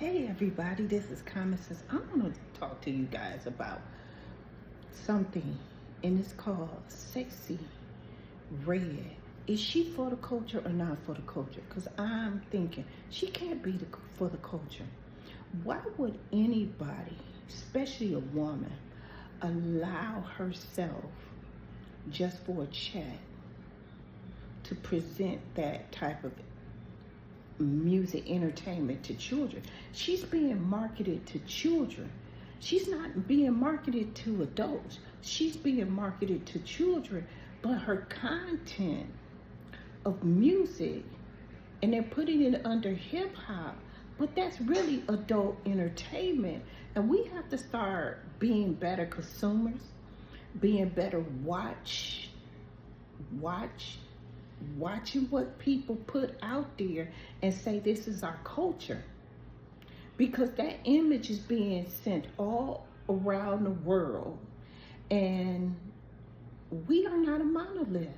Hey everybody, this is Common Sense. I want to talk to you guys about something, and it's called Sexy Red. Is she for the culture or not for the culture? Because I'm thinking she can't be for the culture. Why would anybody, especially a woman, allow herself just for a chat to present that type of music entertainment to children? She's being marketed to children. She's not being marketed to adults. She's being marketed to children, but her content of music, and they're putting it under hip hop, but that's really adult entertainment. And we have to start being better consumers, being better watching what people put out there and say this is our culture, because that image is being sent all around the world, and we are not a monolith.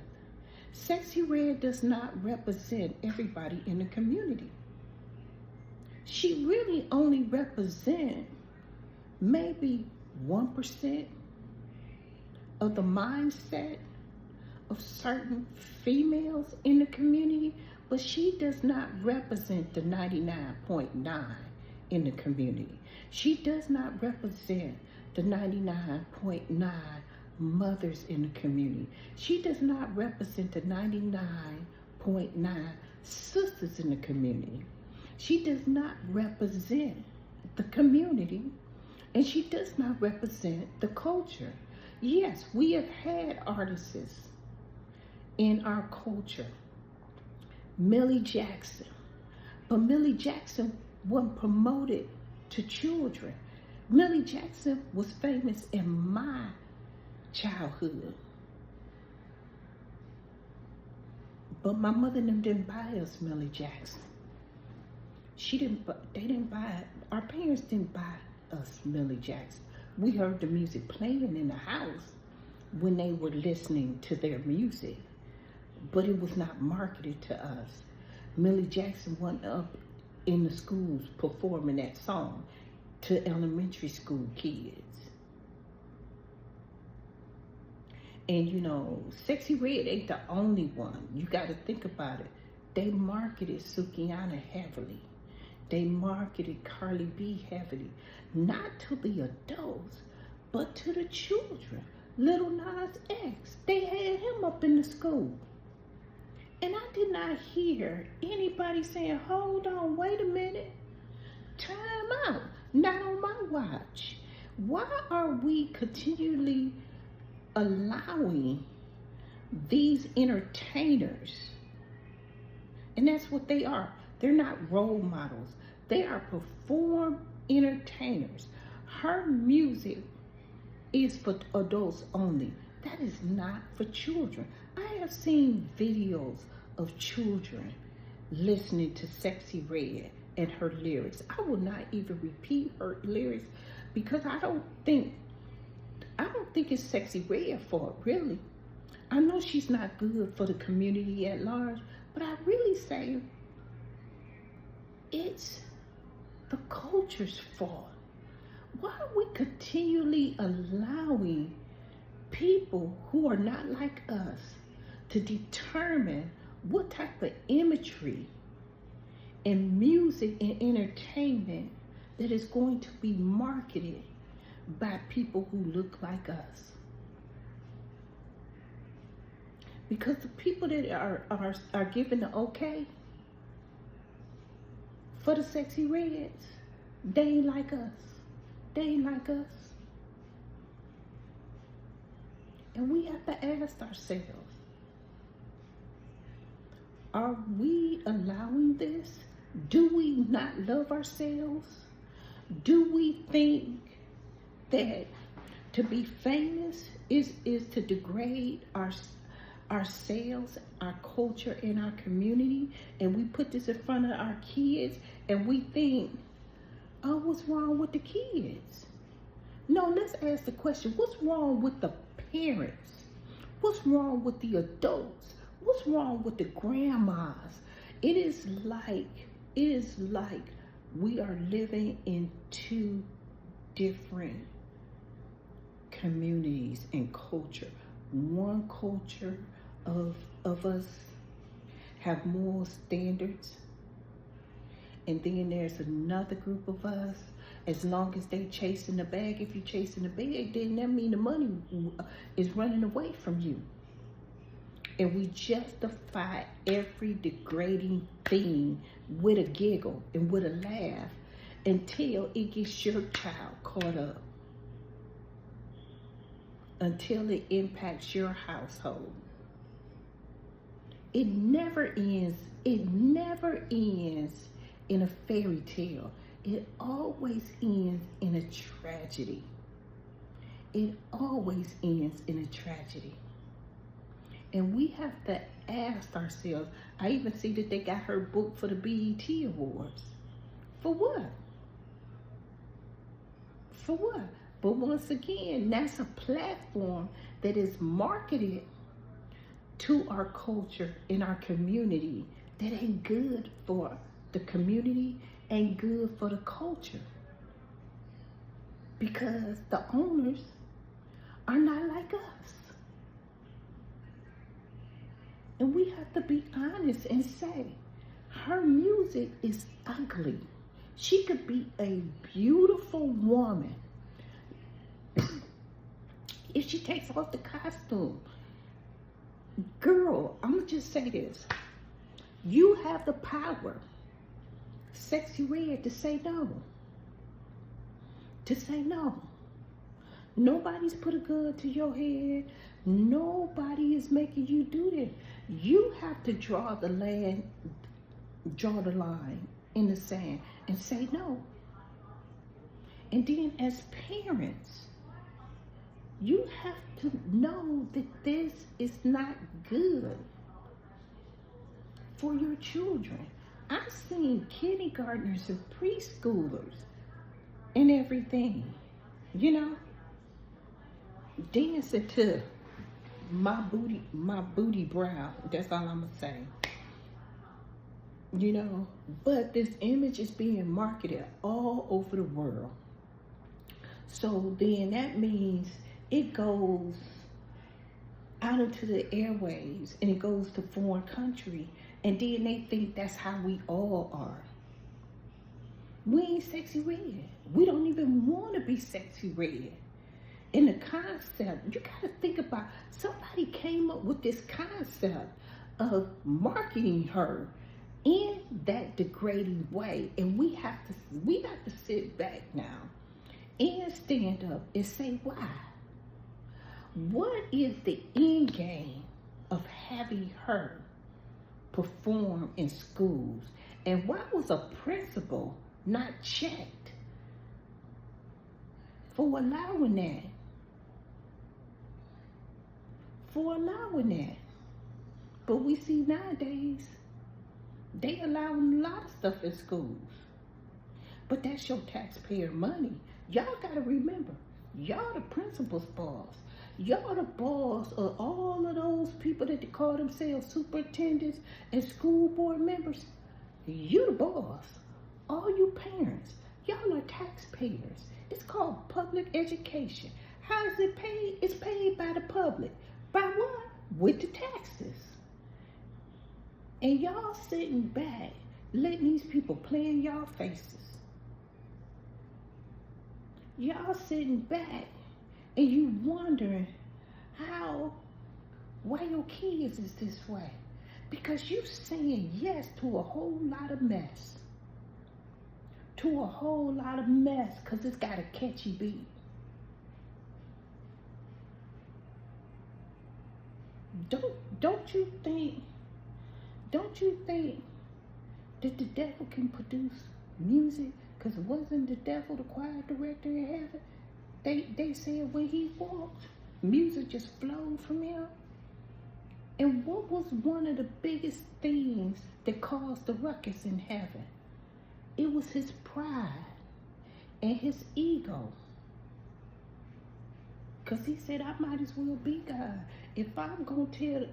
Sexy Red does not represent everybody in the community. She really only represents maybe 1% of the mindset of certain females in the community, but she does not represent the 99.9 in the community. She does not represent the 99.9 mothers in the community. She does not represent the 99.9 sisters in the community. She does not represent the community, and she does not represent the culture. Yes, we have had artists in our culture, Millie Jackson, but Millie Jackson wasn't promoted to children. Millie Jackson was famous in my childhood, but my mother and them didn't buy us Millie Jackson. Our parents didn't buy us Millie Jackson. We heard the music playing in the house when they were listening to their music, but it was not marketed to us. Millie Jackson went up in the schools performing that song to elementary school kids. And you know, Sexy Red ain't the only one. You got to think about it. They marketed Sukihana heavily. They marketed Carly B heavily. Not to the adults, but to the children. Lil Nas X, they had him up in the school. And I did not hear anybody saying, hold on, wait a minute, time out, not on my watch. Why are we continually allowing these entertainers, and that's what they are, they're not role models, they are perform entertainers. Her music is for adults only. That is not for children. I have seen videos of children listening to Sexy Red and her lyrics. I will not even repeat her lyrics because I don't think it's Sexy Red fault, really. I know she's not good for the community at large, but I really say it's the culture's fault. Why are we continually allowing people who are not like us to determine what type of imagery and music and entertainment that is going to be marketed by people who look like us? Because the people that are given the okay for the Sexy Reds, they ain't like us. They ain't like us. And we have to ask ourselves, are we allowing this? Do we not love ourselves? Do we think that to be famous is to degrade ourselves, our culture, and our community? And we put this in front of our kids and we think, oh, what's wrong with the kids? No, let's ask the question, what's wrong with the parents? What's wrong with the adults? What's wrong with the grandmas? It is like We are living in two different communities and culture. One culture of us have moral standards, and then there's another group of us. As long as they chasing the bag, if you chasing the bag, then that mean the money is running away from you. And we justify every degrading thing with a giggle and with a laugh until it gets your child caught up, until it impacts your household. It never ends. It never ends in a fairy tale. It always ends in a tragedy. It always ends in a tragedy. And we have to ask ourselves, I even see that they got her book for the BET Awards. For what? For what? But once again, that's a platform that is marketed to our culture in our community that ain't good for the community, ain't good for the culture. Because the owners are not like us. And we have to be honest and say, her music is ugly. She could be a beautiful woman if she takes off the costume. Girl, I'm gonna just say this. You have the power, Sexy Red, to say no. To say no. Nobody's put a gun to your head. Nobody is making you do this. You have to draw the line in the sand and say no. And then as parents, you have to know that this is not good for your children. I've seen kindergartners and preschoolers and everything, dancing to my booty brow. That's all I'm gonna say. But this image is being marketed all over the world. So then that means it goes out into the airwaves and it goes to foreign country, and then they think that's how we all are. We ain't Sexy Red. We don't even want to be Sexy Red. And the concept, you got to think about, somebody came up with this concept of marketing her in that degrading way, and we have to sit back now and stand up and say why. What is the end game of having her perform in schools? And why was a principal not checked for allowing that? But we see nowadays, they allowing a lot of stuff in schools. But that's your taxpayer money. Y'all gotta remember, y'all the principal's boss. Y'all the boss of all of those people that they call themselves superintendents and school board members. You the boss. All you parents, y'all are taxpayers. It's called public education. How is it paid? It's paid by the public. By what? With the taxes. And y'all sitting back, letting these people play in y'all faces. Y'all sitting back and you wondering why your kids is this way. Because you saying yes to a whole lot of mess. Because it's got a catchy beat. Don't you think that the devil can produce music? Because wasn't the devil the choir director in heaven? They said when he walked, music just flowed from him. And what was one of the biggest things that caused the ruckus in heaven? It was his pride and his ego. Because he said, I might as well be God. If I'm going to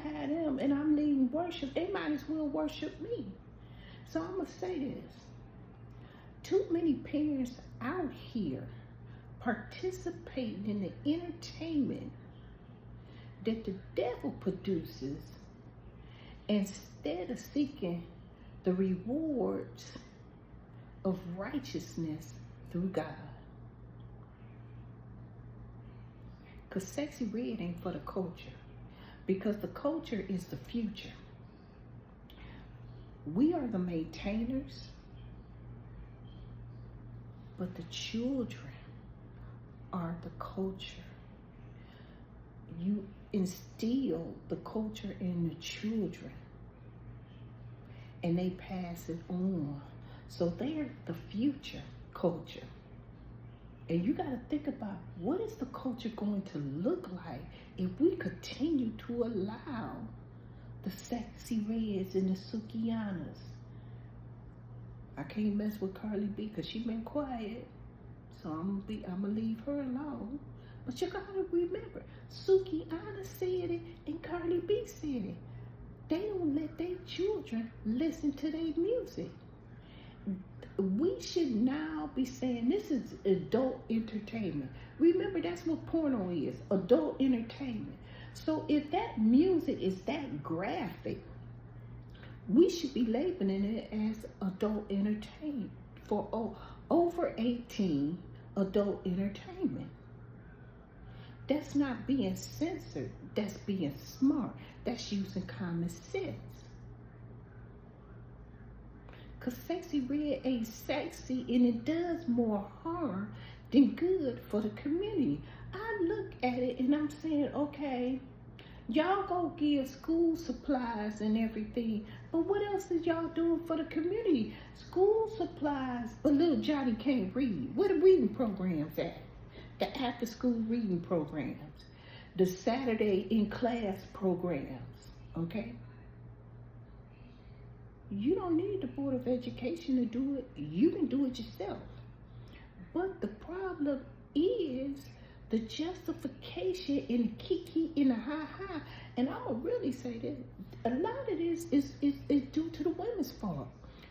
have them and I'm leading worship, they might as well worship me. So I'm going to say this. too many parents out here participating in the entertainment that the devil produces instead of seeking the rewards of righteousness through God. Because Sexy Red ain't for the culture. Because the culture is the future. We are the maintainers, but the children are the culture. You instill the culture in the children, and they pass it on. So they're the future culture. And you got to think about, what is the culture going to look like if we continue to allow the Sexy Reds and the Sukianas? I can't mess with Carly B because she been quiet, so I'm gonna leave her alone. But you gotta remember, Sukiana said it and Carly B said it. They don't let their children listen to their music. We should now be saying this is adult entertainment. Remember, that's what porno is, adult entertainment. So if that music is that graphic, we should be labeling it as adult entertainment for over 18 adult entertainment. That's not being censored. That's being smart. That's using common sense. Because Sexy Red ain't sexy, and it does more harm than good for the community. I look at it and I'm saying, okay, y'all go give school supplies and everything, but what else is y'all doing for the community? School supplies, but little Johnny can't read. Where the reading programs at? The after school reading programs, the Saturday in class programs, okay? You don't need the Board of Education to do it. You can do it yourself. But the problem is the justification in the kiki, in the ha-ha. And I would really say that a lot of this is due to the women's fault.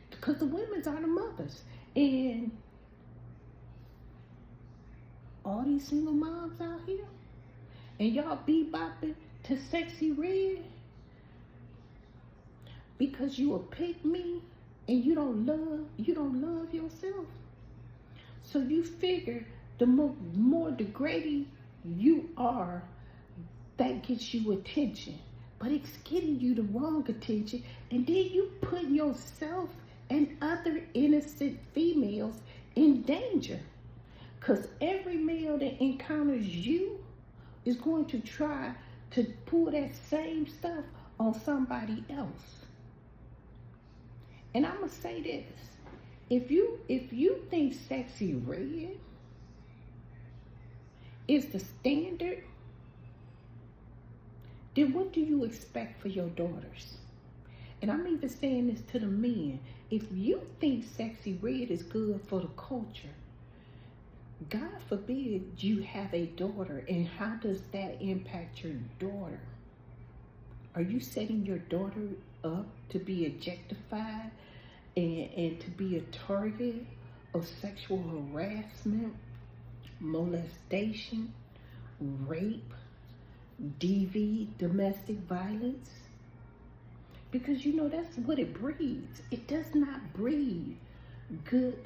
Because the women's are the mothers. And all these single moms out here, and y'all bebopping to Sexy Red because you a pick me and you don't love yourself. So you figure the more degrading you are, that gets you attention. But it's getting you the wrong attention, and then you put yourself and other innocent females in danger. Because every male that encounters you is going to try to pull that same stuff on somebody else. And I'm going to say this. If you think Sexy Red is the standard, then what do you expect for your daughters? And I'm even saying this to the men. If you think Sexy Red is good for the culture, God forbid you have a daughter, and how does that impact your daughter? Are you setting your daughter up to be objectified and to be a target of sexual harassment, molestation, rape, DV, domestic violence? Because you know that's what it breeds. It does not breed good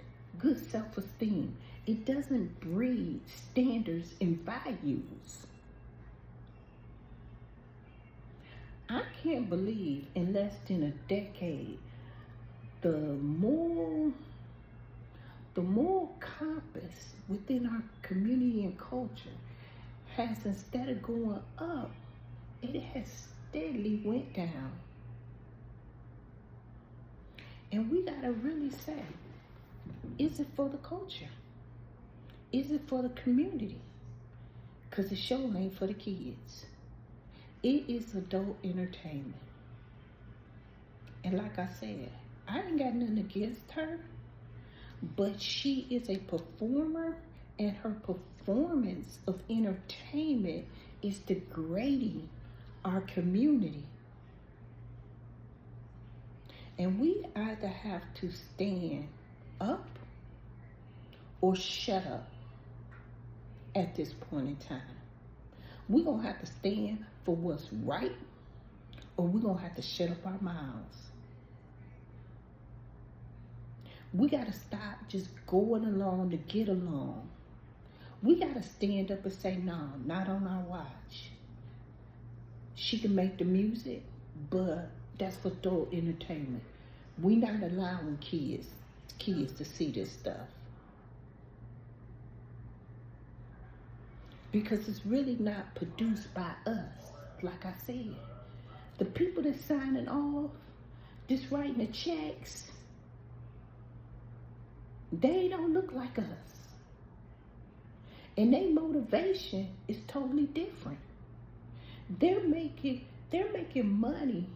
self-esteem. It doesn't breed standards and values. I can't believe in less than a decade, the moral compass within our community and culture has, instead of going up, it has steadily went down. And we gotta really say, is it for the culture? Is it for the community? Because the show ain't for the kids. It is adult entertainment. And like I said, I ain't got nothing against her, but she is a performer, and her performance of entertainment is degrading our community. And we either have to stand up or shut up at this point in time. We're going to have to stand for what's right, or we're going to have to shut up our mouths. We got to stop just going along to get along. We got to stand up and say, no, not on our watch. She can make the music, but that's for adult entertainment. We're not allowing kids to see this stuff. Because it's really not produced by us, like I said. The people that's signing off, just writing the checks, they don't look like us. And their motivation is totally different. They're making money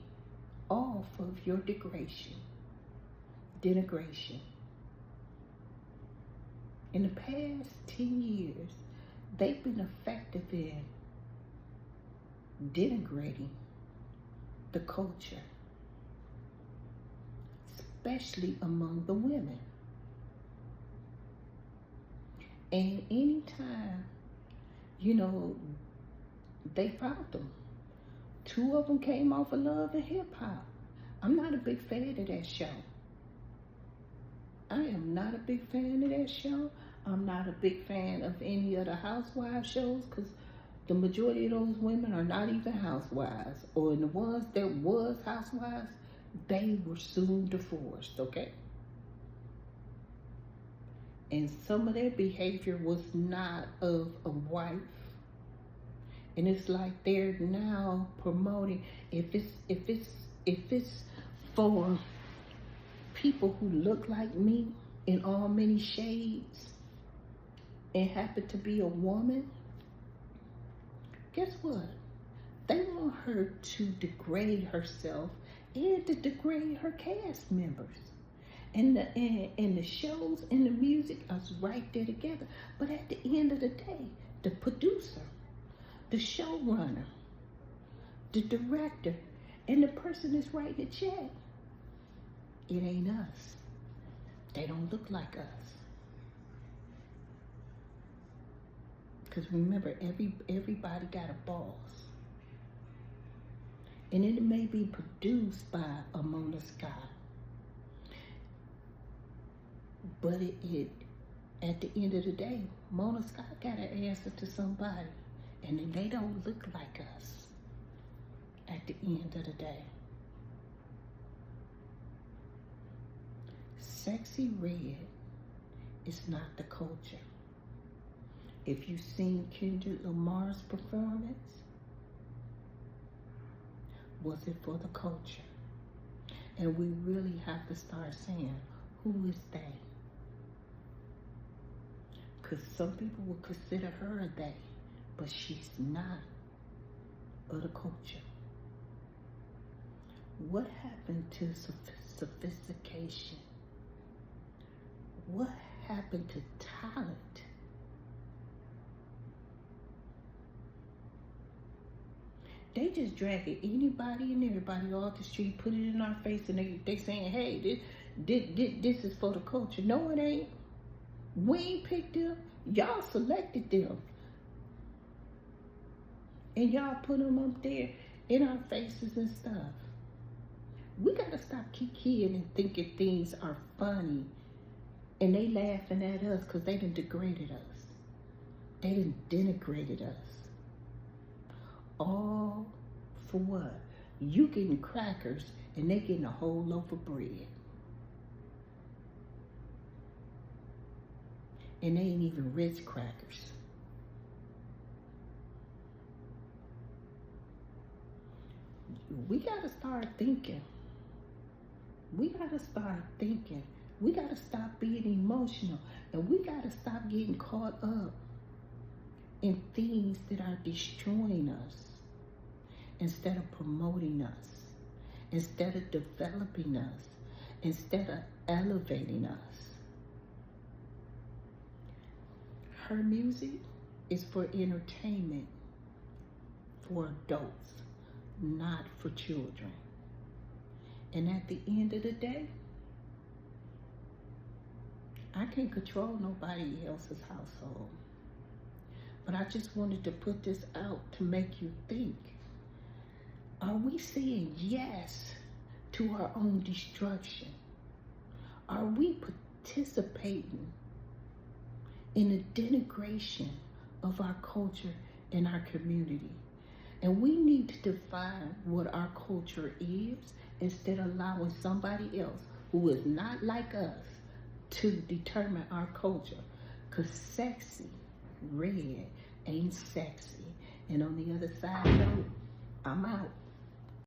off of your denigration. In the past 10 years, they've been effective in denigrating the culture, especially among the women. And anytime, they found them. 2 of them came off of Love and Hip Hop. I'm not a big fan of that show. I am not a big fan of that show. I'm not a big fan of any of the housewives shows, because the majority of those women are not even housewives. Or the ones that was housewives, they were soon divorced, okay? And some of their behavior was not of a wife. And it's like they're now promoting, if it's for people who look like me in all many shades and happen to be a woman, guess what? They want her to degrade herself and to degrade her cast members. And the shows and the music are right there together. But at the end of the day, the producer, the showrunner, the director, and the person that's writing the check, it ain't us. They don't look like us. Because remember, everybody got a boss. And it may be produced by a Mona Scott. But it at the end of the day, Mona Scott got to answer to somebody. And then they don't look like us at the end of the day. Sexy Red is not the culture. If you've seen Kendrick Lamar's performance, was it for the culture? And we really have to start saying, who is they? Because some people will consider her a they, but she's not of the culture. What happened to sophistication? What happened to talent? They just dragging anybody and everybody off the street, put it in our face, and they saying, hey, this is for the culture. No, it ain't. We ain't picked them. Y'all selected them. And y'all put them up there in our faces and stuff. We got to stop kikiing and thinking things are funny. And they laughing at us because they done degraded us. They done denigrated us. All for what? You getting crackers and they getting a whole loaf of bread. And they ain't even Ritz crackers. We gotta start thinking. We gotta start thinking. We gotta stop being emotional. And we gotta stop getting caught up in things that are destroying us instead of promoting us, instead of developing us, instead of elevating us. Her music is for entertainment for adults, not for children. And at the end of the day, I can't control nobody else's household. But I just wanted to put this out to make you think. Are we saying yes to our own destruction? Are we participating in the denigration of our culture and our community? And we need to define what our culture is instead of allowing somebody else who is not like us to determine our culture. Because sexy, red, ain't sexy. And on the other side, though, I'm out.